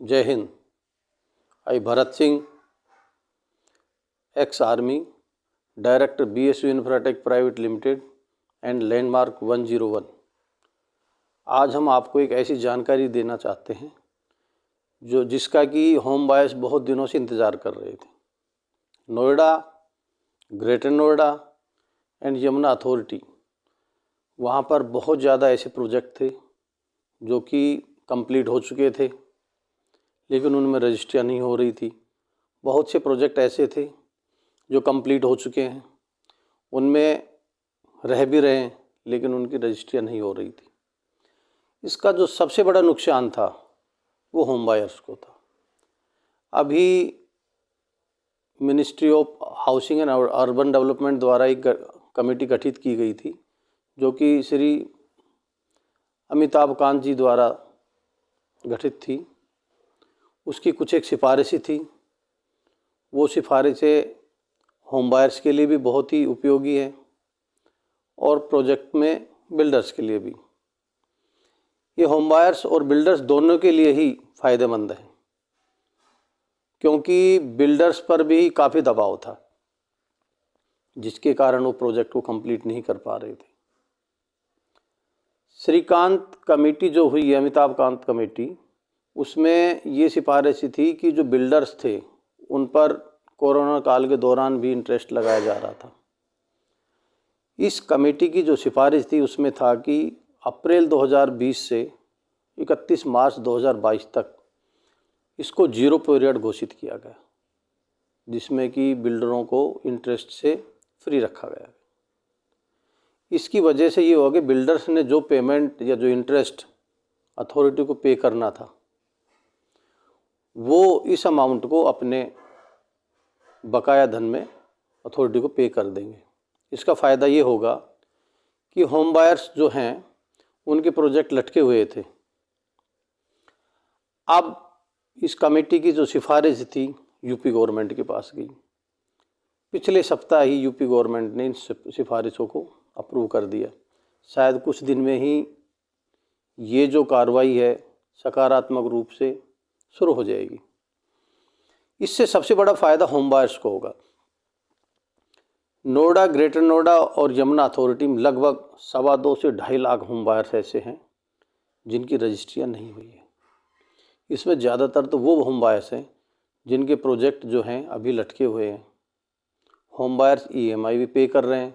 जय Hind. I Bharat Singh, ex army, director BSU Infratech Private Limited and Landmark 101। आज हम आपको एक ऐसी जानकारी देना चाहते हैं जिसका कि होम बायर्स बहुत दिनों से इंतज़ार कर रहे थे। Noida, greater Noida and Yamuna authority, वहाँ पर बहुत ज़्यादा ऐसे प्रोजेक्ट थे जो कि कंप्लीट हो चुके थे, लेकिन उनमें रजिस्ट्रियाँ नहीं हो रही थी। बहुत से प्रोजेक्ट ऐसे थे जो कंप्लीट हो चुके हैं, उनमें रह भी रहे हैं, लेकिन उनकी रजिस्ट्रियाँ नहीं हो रही थी। इसका जो सबसे बड़ा नुकसान था वो होम बायर्स को था। अभी ministry of housing and urban development द्वारा एक कमेटी गठित की गई थी, जो कि श्री अमिताभ कांत जी द्वारा गठित थी। उसकी कुछ एक सिफारिशें थी। वो सिफारिशें होम बायर्स के लिए भी बहुत ही उपयोगी है और प्रोजेक्ट में बिल्डर्स के लिए भी। ये होम बायर्स और बिल्डर्स दोनों के लिए ही फ़ायदेमंद है, क्योंकि बिल्डर्स पर भी काफ़ी दबाव था, जिसके कारण वो प्रोजेक्ट को कंप्लीट नहीं कर पा रहे थे। श्रीकांत कमेटी जो हुई है, अमिताभ कांत कमेटी, उसमें ये सिफारिश थी कि जो बिल्डर्स थे उन पर कोरोना काल के दौरान भी इंटरेस्ट लगाया जा रहा था। इस कमेटी की जो सिफारिश थी उसमें था कि अप्रैल 2020 से 31 मार्च 2022 तक इसको जीरो पीरियड घोषित किया गया, जिसमें कि बिल्डरों को इंटरेस्ट से फ्री रखा गया। इसकी वजह से ये हुआ कि बिल्डर्स ने जो पेमेंट या जो इंटरेस्ट अथॉरिटी को पे करना था, वो इस अमाउंट को अपने बकाया धन में अथॉरिटी को पे कर देंगे। इसका फ़ायदा ये होगा कि होम बायर्स जो हैं उनके प्रोजेक्ट लटके हुए थे। अब इस कमेटी की जो सिफारिश थी यूपी गवर्नमेंट के पास गई। पिछले सप्ताह ही यूपी गवर्नमेंट ने इन सिफारिशों को अप्रूव कर दिया। शायद कुछ दिन में ही ये जो कार्रवाई है सकारात्मक रूप से शुरू हो जाएगी। इससे सबसे बड़ा फ़ायदा होम बायर्स को होगा। नोएडा, ग्रेटर नोएडा और यमुना अथॉरिटी में लगभग 2.25 से 2.5 लाख होम बायर्स ऐसे हैं जिनकी रजिस्ट्रियाँ नहीं हुई है। इसमें ज़्यादातर तो वो होम बायर्स हैं जिनके प्रोजेक्ट जो हैं अभी लटके हुए हैं। होम बायर्स EMI भी पे कर रहे हैं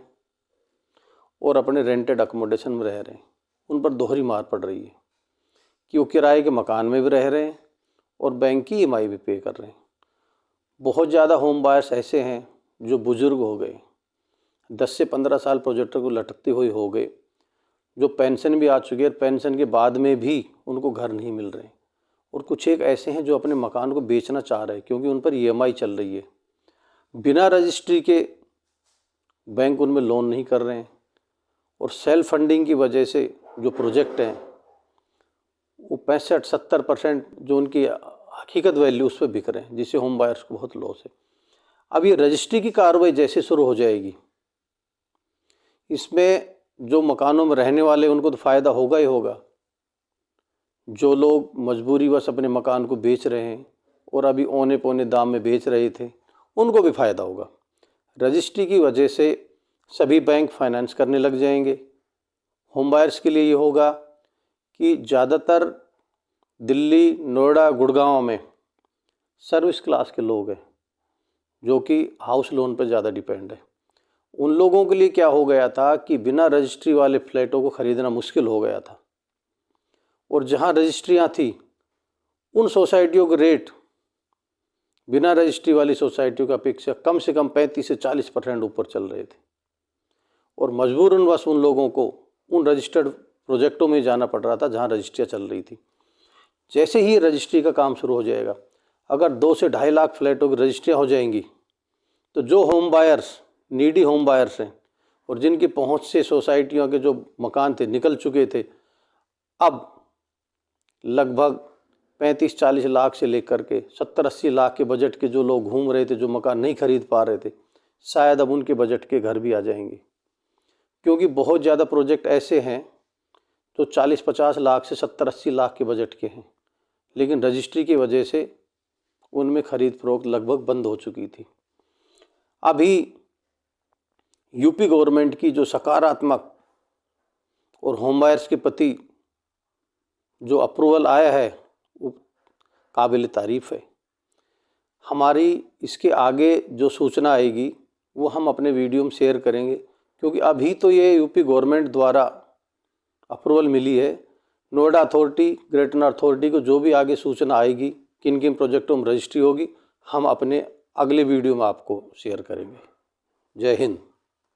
और अपने रेंटेड अकोमोडेशन में रह रहे हैं। उन पर दोहरी मार पड़ रही है कि वो किराए के मकान में भी रह रहे हैं और बैंक की EMI भी पे कर रहे हैं। बहुत ज़्यादा होम बायर्स ऐसे हैं जो बुज़ुर्ग हो गए, 10 से 15 साल प्रोजेक्ट को लटकते हुए हो गए, जो पेंशन भी आ चुकी है, पेंशन के बाद में भी उनको घर नहीं मिल रहे। और कुछ एक ऐसे हैं जो अपने मकान को बेचना चाह रहे हैं क्योंकि उन पर EMI चल रही है। बिना रजिस्ट्री के बैंक उनमें लोन नहीं कर रहे हैं और सेल्फ फंडिंग की वजह से जो प्रोजेक्ट हैं वो 65-70% जो उनकी हकीकत वैल्यू उस पर बिक रहे हैं, जिससे होम बायर्स को बहुत लॉस है। अब ये रजिस्ट्री की कार्रवाई जैसे शुरू हो जाएगी, इसमें जो मकानों में रहने वाले उनको तो फ़ायदा होगा ही होगा। जो लोग मजबूरीवश अपने मकान को बेच रहे हैं और अभी औने पौने दाम में बेच रहे थे, उनको भी फ़ायदा होगा। रजिस्ट्री की वजह से सभी बैंक फाइनेंस करने लग जाएंगे। होम बायर्स के लिए ये होगा कि ज़्यादातर दिल्ली, नोएडा, गुड़गांव में सर्विस क्लास के लोग हैं जो कि हाउस लोन पर ज़्यादा डिपेंड है। उन लोगों के लिए क्या हो गया था कि बिना रजिस्ट्री वाले फ्लैटों को ख़रीदना मुश्किल हो गया था, और जहां रजिस्ट्रियां थी उन सोसाइटियों के रेट बिना रजिस्ट्री वाली सोसाइटियों की अपेक्षा कम से कम 35 से 40% ऊपर चल रहे थे, और मजबूरनवश उन लोगों को उन रजिस्टर्ड प्रोजेक्टों में जाना पड़ रहा था जहां रजिस्ट्रियाँ चल रही थी। जैसे ही रजिस्ट्री का काम शुरू हो जाएगा, अगर 2 से 2.5 लाख फ्लैटों की रजिस्ट्रियाँ हो जाएंगी, तो जो home buyers needy home buyers हैं और जिनकी पहुंच से सोसाइटियों के जो मकान थे निकल चुके थे, अब लगभग 35-40 लाख से लेकर के 70-80 लाख के बजट के जो लोग घूम रहे थे, जो मकान नहीं खरीद पा रहे थे, शायद अब उनके बजट के घर भी आ जाएंगे। क्योंकि बहुत ज़्यादा प्रोजेक्ट ऐसे हैं जो 40-50 लाख से 70-80 लाख के बजट के हैं, लेकिन रजिस्ट्री की वजह से उनमें खरीद फरोख्त लगभग बंद हो चुकी थी। अभी यूपी गवर्नमेंट की जो सकारात्मक और होम बायर्स के प्रति जो अप्रूवल आया है वो काबिल तारीफ़ है। हमारी इसके आगे जो सूचना आएगी वो हम अपने वीडियो में शेयर करेंगे, क्योंकि अभी तो ये यूपी गवर्नमेंट द्वारा अप्रूवल मिली है। Noida authority, greater Noida authority को जो भी आगे सूचना आएगी किन किन प्रोजेक्टों में रजिस्ट्री होगी, हम अपने अगले वीडियो में आपको शेयर करेंगे। जय हिंद।